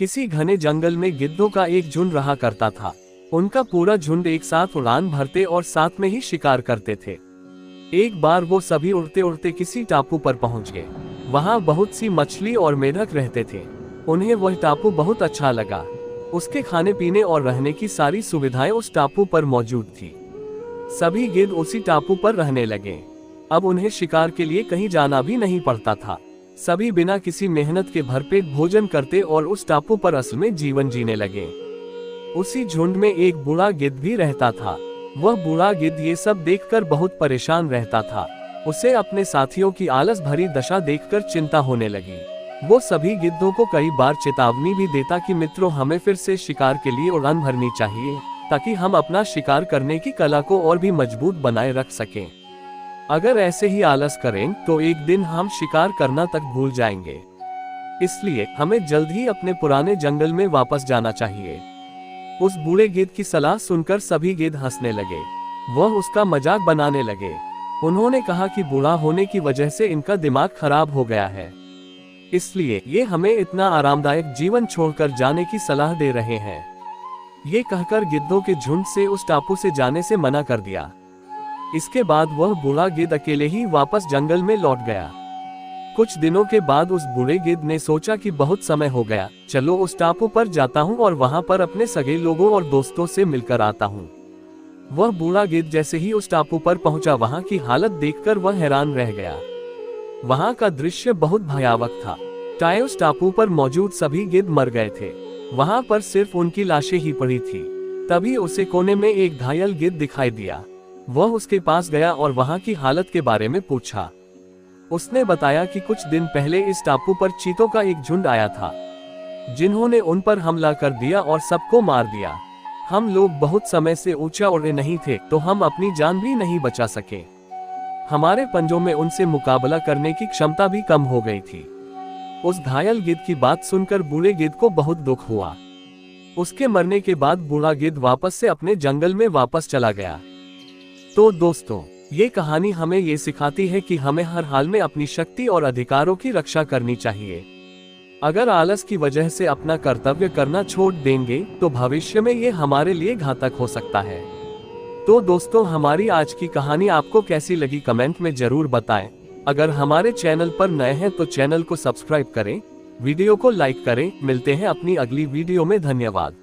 किसी घने जंगल में गिद्धों का एक झुंड रहा करता था। उनका पूरा झुंड एक साथ उड़ान भरते और साथ में ही शिकार करते थे। एक बार वो सभी उड़ते उड़ते किसी टापू पर पहुंच गए। वहां बहुत सी मछली और मेढक रहते थे। उन्हें वह टापू बहुत अच्छा लगा। उसके खाने पीने और रहने की सारी सुविधाएं उस टापू पर मौजूद थी। सभी गिद्ध उसी टापू पर रहने लगे। अब उन्हें शिकार के लिए कहीं जाना भी नहीं पड़ता था। सभी बिना किसी मेहनत के भरपेट भोजन करते और उस टापू पर असल में जीवन जीने लगे। उसी झुंड में एक बूढ़ा गिद्ध भी रहता था। वह बूढ़ा गिद्ध ये सब देखकर बहुत परेशान रहता था। उसे अपने साथियों की आलस भरी दशा देखकर चिंता होने लगी। वो सभी गिद्धों को कई बार चेतावनी भी देता कि मित्रों, हमें फिर से शिकार के लिए उड़ान भरनी चाहिए, ताकि हम अपना शिकार करने की कला को और भी मजबूत बनाए रख सकें। अगर ऐसे ही आलस करें तो एक दिन हम शिकार करना तक भूल जाएंगे। इसलिए हमें जल्द ही अपने पुराने जंगल में वापस जाना चाहिए। उस बूढ़े गिद्ध की सलाह सुनकर सभी गिद्ध हंसने लगे। वह उसका मजाक बनाने लगे। उन्होंने कहा कि बूढ़ा होने की वजह से इनका दिमाग खराब हो गया है, इसलिए ये हमें इतना आरामदायक जीवन छोड़कर जाने की सलाह दे रहे हैं। ये कहकर गिद्धों के झुंड से उस टापू से जाने से मना कर दिया। इसके बाद वह बूढ़ा गिद्ध अकेले ही वापस जंगल में लौट गया। कुछ दिनों के बाद उस बूढ़े गिद्ध ने सोचा कि बहुत समय हो गया, चलो उस टापू पर जाता हूँ और वहां पर अपने सगे लोगों और दोस्तों से मिलकर आता हूँ। वह बूढ़ा गिद्ध जैसे ही उस टापू पर पहुंचा, वहां की हालत देखकर वह हैरान रह गया। वहां का दृश्य बहुत भयावह था। उस टापू पर मौजूद सभी गिद्ध मर गए थे। वहां पर सिर्फ उनकी लाशें ही पड़ी थी। तभी उसे कोने में एक घायल गिद्ध दिखाई दिया। वह उसके पास गया और वहां की हालत के बारे में पूछा। उसने बताया कि कुछ दिन पहले इस टापू पर चीतों का एक झुंड आया था, जिन्होंने उन पर हमला कर दिया और सबको मार दिया। हम लोग बहुत समय से ऊंचा उड़े नहीं थे, तो हम अपनी जान भी नहीं बचा सके। हमारे पंजों में उनसे मुकाबला करने की क्षमता भी कम हो गई थी। उस घायल गिद्ध की बात सुनकर बूढ़े गिद्ध को बहुत दुख हुआ। उसके मरने के बाद बूढ़ा गिद्ध वापस से अपने जंगल में वापस चला गया। तो दोस्तों, ये कहानी हमें ये सिखाती है कि हमें हर हाल में अपनी शक्ति और अधिकारों की रक्षा करनी चाहिए। अगर आलस की वजह से अपना कर्तव्य करना छोड़ देंगे तो भविष्य में ये हमारे लिए घातक हो सकता है। तो दोस्तों, हमारी आज की कहानी आपको कैसी लगी कमेंट में जरूर बताएं। अगर हमारे चैनल पर नए हैं तो चैनल को सब्सक्राइब करें, वीडियो को लाइक करें। मिलते हैं अपनी अगली वीडियो में। धन्यवाद।